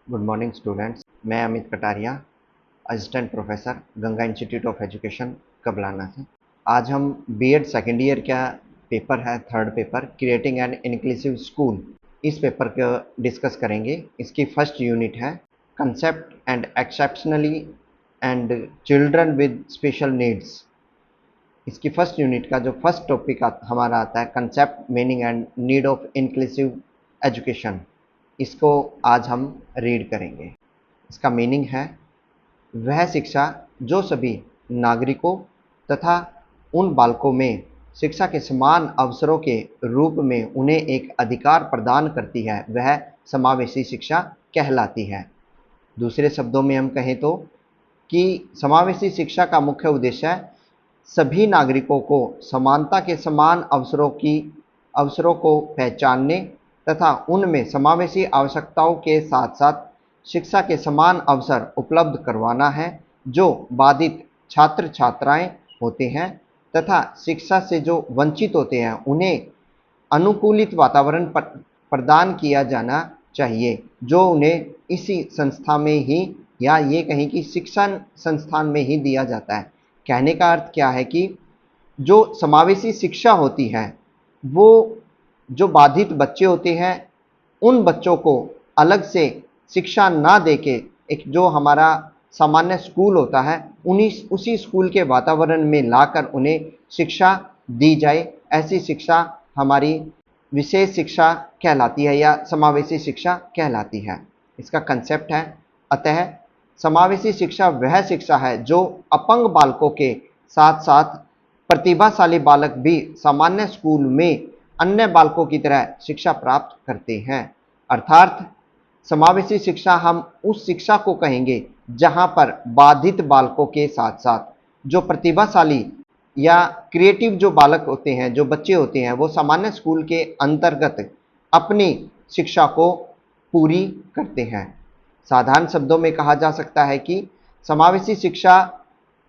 Good morning students. मैं Amit Kataria, assistant professor, Ganga institute of education, Kablana से। आज हम बीएड सेकेंड ईयर का पेपर है, third paper, creating an inclusive school, इस पेपर को डिस्कस करेंगे। इसकी फर्स्ट यूनिट है concept and exceptionally and children with special needs. इसकी फर्स्ट यूनिट का जो फर्स्ट टॉपिक हमारा आता है concept, meaning and need of inclusive education. इसको आज हम रीड करेंगे। इसका मीनिंग है वह शिक्षा जो सभी नागरिकों तथा उन बालकों में शिक्षा के समान अवसरों के रूप में उन्हें एक अधिकार प्रदान करती है, वह समावेशी शिक्षा कहलाती है। दूसरे शब्दों में हम कहें तो कि समावेशी शिक्षा का मुख्य उद्देश्य है सभी नागरिकों को समानता के समान अवसरों को पहचानने तथा उनमें समावेशी आवश्यकताओं के साथ साथ शिक्षा के समान अवसर उपलब्ध करवाना है, जो बाधित छात्र छात्राएं होते हैं तथा शिक्षा से जो वंचित होते हैं उन्हें अनुकूलित वातावरण प्रदान किया जाना चाहिए, जो उन्हें इसी संस्था में ही या ये कहें कि शिक्षण संस्थान में ही दिया जाता है। कहने का अर्थ क्या है कि जो समावेशी शिक्षा होती है वो जो बाधित बच्चे होते हैं उन बच्चों को अलग से शिक्षा ना देके एक जो हमारा सामान्य स्कूल होता है उसी स्कूल के वातावरण में लाकर उन्हें शिक्षा दी जाए। ऐसी शिक्षा हमारी विशेष शिक्षा कहलाती है या समावेशी शिक्षा कहलाती है। इसका कंसेप्ट है, अतः समावेशी शिक्षा वह शिक्षा है जो अपंग बालकों के साथ साथ प्रतिभाशाली बालक भी सामान्य स्कूल में अन्य बालकों की तरह शिक्षा प्राप्त करते हैं। अर्थात समावेशी शिक्षा हम उस शिक्षा को कहेंगे जहां पर बाधित बालकों के साथ साथ जो प्रतिभाशाली या क्रिएटिव जो बालक होते हैं, जो बच्चे होते हैं, वो सामान्य स्कूल के अंतर्गत अपनी शिक्षा को पूरी करते हैं। साधारण शब्दों में कहा जा सकता है कि समावेशी शिक्षा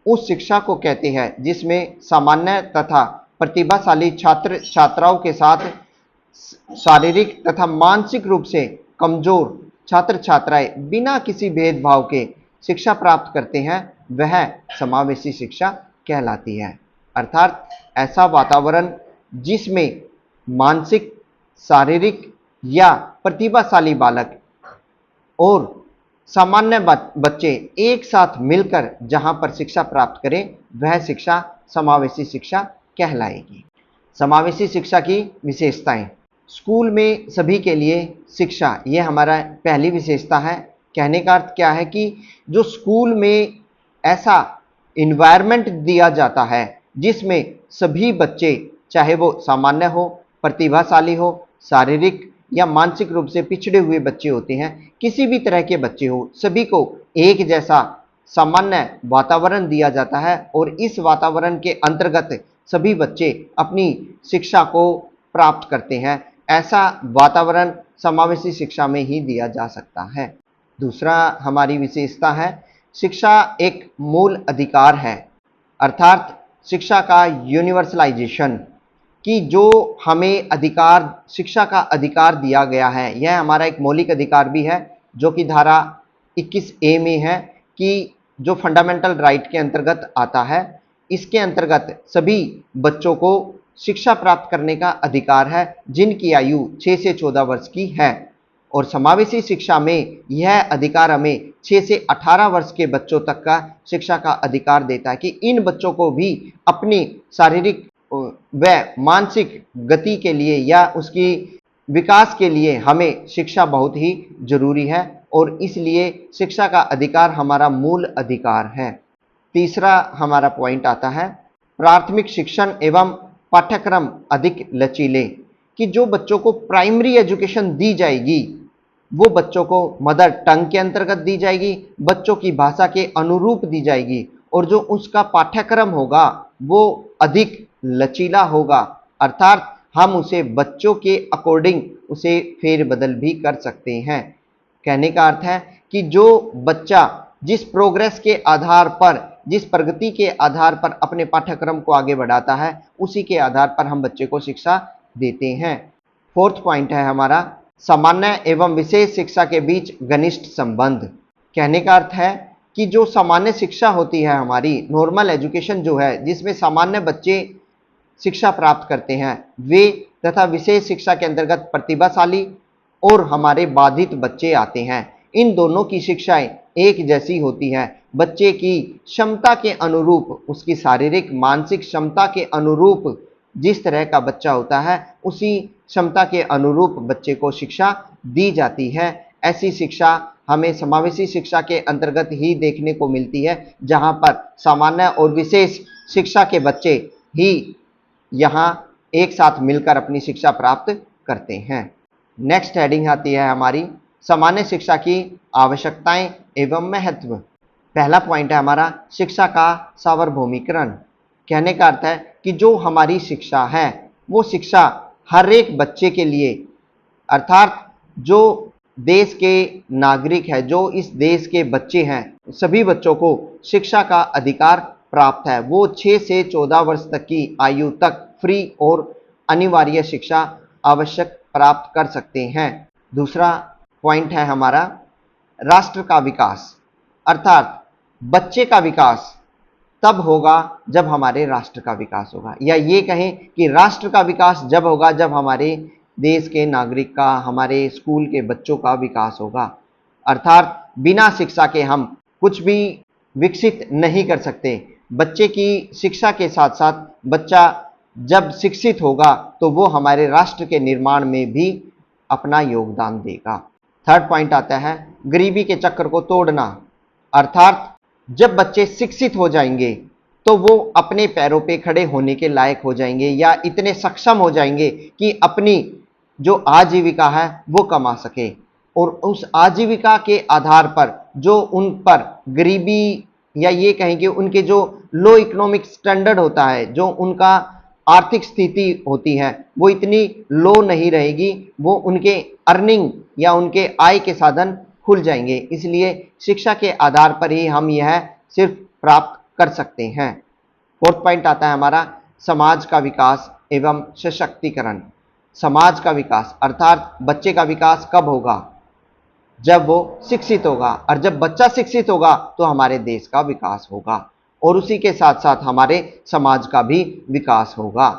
उस शिक्षा को कहते हैं जिसमें सामान्य तथा प्रतिभाशाली छात्र छात्राओं के साथ शारीरिक तथा मानसिक रूप से कमजोर छात्र छात्राएं बिना किसी भेदभाव के शिक्षा प्राप्त करते हैं, वह समावेशी शिक्षा कहलाती है। अर्थात ऐसा वातावरण जिसमें मानसिक, शारीरिक या प्रतिभाशाली बालक और सामान्य बच्चे एक साथ मिलकर जहां पर शिक्षा प्राप्त करें, वह शिक्षा समावेशी शिक्षा कहलाएगी। समावेशी शिक्षा की विशेषताएं। स्कूल में सभी के लिए शिक्षा, ये हमारा पहली विशेषता है। कहने का अर्थ क्या है कि जो स्कूल में ऐसा इन्वायरमेंट दिया जाता है जिसमें सभी बच्चे, चाहे वो सामान्य हो, प्रतिभाशाली हो, शारीरिक या मानसिक रूप से पिछड़े हुए बच्चे होते हैं, किसी भी तरह के बच्चे हो, सभी को एक जैसा सामान्य वातावरण दिया जाता है और इस वातावरण के अंतर्गत सभी बच्चे अपनी शिक्षा को प्राप्त करते हैं। ऐसा वातावरण समावेशी शिक्षा में ही दिया जा सकता है। दूसरा हमारी विशेषता है, शिक्षा एक मूल अधिकार है। अर्थात शिक्षा का यूनिवर्सलाइजेशन, कि जो हमें अधिकार, शिक्षा का अधिकार दिया गया है, यह हमारा एक मौलिक अधिकार भी है, जो कि धारा 21A में है कि जो फंडामेंटल राइट के अंतर्गत आता है। इसके अंतर्गत सभी बच्चों को शिक्षा प्राप्त करने का अधिकार है जिनकी आयु 6 से 14 वर्ष की है, और समावेशी शिक्षा में यह अधिकार हमें 6 से 18 वर्ष के बच्चों तक का शिक्षा का अधिकार देता है कि इन बच्चों को भी अपनी शारीरिक व मानसिक गति के लिए या उसकी विकास के लिए हमें शिक्षा बहुत ही जरूरी है, और इसलिए शिक्षा का अधिकार हमारा मूल अधिकार है। तीसरा हमारा पॉइंट आता है, प्राथमिक शिक्षण एवं पाठ्यक्रम अधिक लचीले, कि जो बच्चों को प्राइमरी एजुकेशन दी जाएगी वो बच्चों को मदर टंग के अंतर्गत दी जाएगी, बच्चों की भाषा के अनुरूप दी जाएगी, और जो उसका पाठ्यक्रम होगा वो अधिक लचीला होगा। अर्थात हम उसे बच्चों के अकॉर्डिंग उसे फेरबदल भी कर सकते हैं। कहने का अर्थ है कि जो बच्चा जिस प्रोग्रेस के आधार पर, जिस प्रगति के आधार पर अपने पाठ्यक्रम को आगे बढ़ाता है, उसी के आधार पर हम बच्चे को शिक्षा देते हैं। फोर्थ पॉइंट है हमारा सामान्य एवं विशेष शिक्षा के बीच घनिष्ठ संबंध। कहने का अर्थ है कि जो सामान्य शिक्षा होती है हमारी नॉर्मल एजुकेशन जो है, जिसमें सामान्य बच्चे शिक्षा प्राप्त करते हैं, वे तथा विशेष शिक्षा के अंतर्गत प्रतिभाशाली और हमारे बाधित बच्चे आते हैं। इन दोनों की शिक्षाएं एक जैसी होती है। बच्चे की क्षमता के अनुरूप, उसकी शारीरिक मानसिक क्षमता के अनुरूप जिस तरह का बच्चा होता है, उसी क्षमता के अनुरूप बच्चे को शिक्षा दी जाती है। ऐसी शिक्षा हमें समावेशी शिक्षा के अंतर्गत ही देखने को मिलती है, जहां पर सामान्य और विशेष शिक्षा के बच्चे ही यहाँ एक साथ मिलकर अपनी शिक्षा प्राप्त करते हैं। नेक्स्ट हेडिंग आती है हमारी सामान्य शिक्षा की आवश्यकताएं एवं महत्व। पहला पॉइंट है हमारा शिक्षा का सार्वभौमिकरण। कहने का अर्थ है कि जो हमारी शिक्षा है वो शिक्षा हर एक बच्चे के लिए, अर्थात जो देश के नागरिक है, जो इस देश के बच्चे हैं, सभी बच्चों को शिक्षा का अधिकार प्राप्त है। वो 6 से 14 वर्ष तक की आयु तक फ्री और अनिवार्य शिक्षा आवश्यक प्राप्त कर सकते हैं। दूसरा पॉइंट है हमारा राष्ट्र का विकास, अर्थात बच्चे का विकास तब होगा जब हमारे राष्ट्र का विकास होगा, या ये कहें कि राष्ट्र का विकास जब होगा जब हमारे देश के नागरिक का, हमारे स्कूल के बच्चों का विकास होगा। अर्थात बिना शिक्षा के हम कुछ भी विकसित नहीं कर सकते। बच्चे की शिक्षा के साथ साथ बच्चा जब शिक्षित होगा तो वो हमारे राष्ट्र के निर्माण में भी अपना योगदान देगा। थर्ड पॉइंट आता है गरीबी के चक्र को तोड़ना, अर्थात जब बच्चे शिक्षित हो जाएंगे तो वो अपने पैरों पे खड़े होने के लायक हो जाएंगे, या इतने सक्षम हो जाएंगे कि अपनी जो आजीविका है वो कमा सके, और उस आजीविका के आधार पर जो उन पर गरीबी, या ये कहें कि उनके जो लो इकोनॉमिक स्टैंडर्ड होता है, जो उनका आर्थिक स्थिति होती है, वो इतनी लो नहीं रहेगी, वो उनके अर्निंग या उनके आय के साधन खुल जाएंगे। इसलिए शिक्षा के आधार पर ही हम यह सिर्फ प्राप्त कर सकते हैं। फोर्थ पॉइंट आता है हमारा समाज का विकास एवं सशक्तिकरण। समाज का विकास अर्थात बच्चे का विकास कब होगा? जब वो शिक्षित होगा, और जब बच्चा शिक्षित होगा तो हमारे देश का विकास होगा, और उसी के साथ साथ हमारे समाज का भी विकास होगा।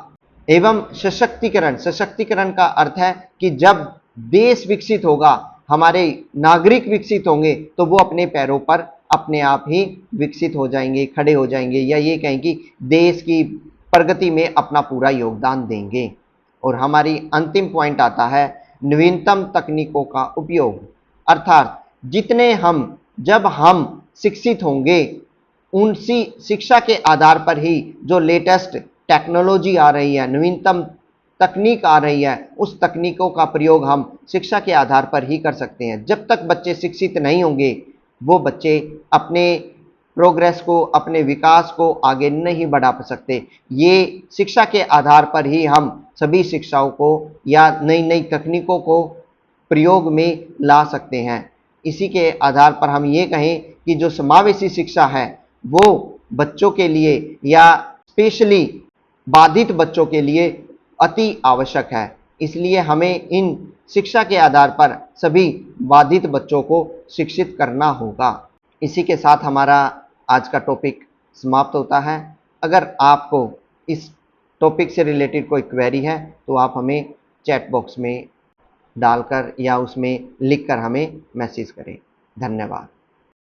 एवं सशक्तिकरण, सशक्तिकरण का अर्थ है कि जब देश विकसित होगा, हमारे नागरिक विकसित होंगे, तो वो अपने पैरों पर अपने आप ही विकसित हो जाएंगे, खड़े हो जाएंगे, या ये कहें कि देश की प्रगति में अपना पूरा योगदान देंगे। और हमारी अंतिम पॉइंट आता है नवीनतम तकनीकों का उपयोग, अर्थात जब हम शिक्षित होंगे, उनसी शिक्षा के आधार पर ही जो लेटेस्ट टेक्नोलॉजी आ रही है, नवीनतम तकनीक आ रही है, उस तकनीकों का प्रयोग हम शिक्षा के आधार पर ही कर सकते हैं। जब तक बच्चे शिक्षित नहीं होंगे, वो बच्चे अपने प्रोग्रेस को, अपने विकास को आगे नहीं बढ़ा सकते। ये शिक्षा के आधार पर ही हम सभी शिक्षाओं को या नई नई तकनीकों को प्रयोग में ला सकते हैं। इसी के आधार पर हम ये कहें कि जो समावेशी शिक्षा है वो बच्चों के लिए, या स्पेशली बाधित बच्चों के लिए अति आवश्यक है। इसलिए हमें इन शिक्षा के आधार पर सभी बाधित बच्चों को शिक्षित करना होगा। इसी के साथ हमारा आज का टॉपिक समाप्त होता है। अगर आपको इस टॉपिक से रिलेटेड कोई क्वेरी है तो आप हमें चैट बॉक्स में डालकर या उसमें लिखकर हमें मैसेज करें। धन्यवाद।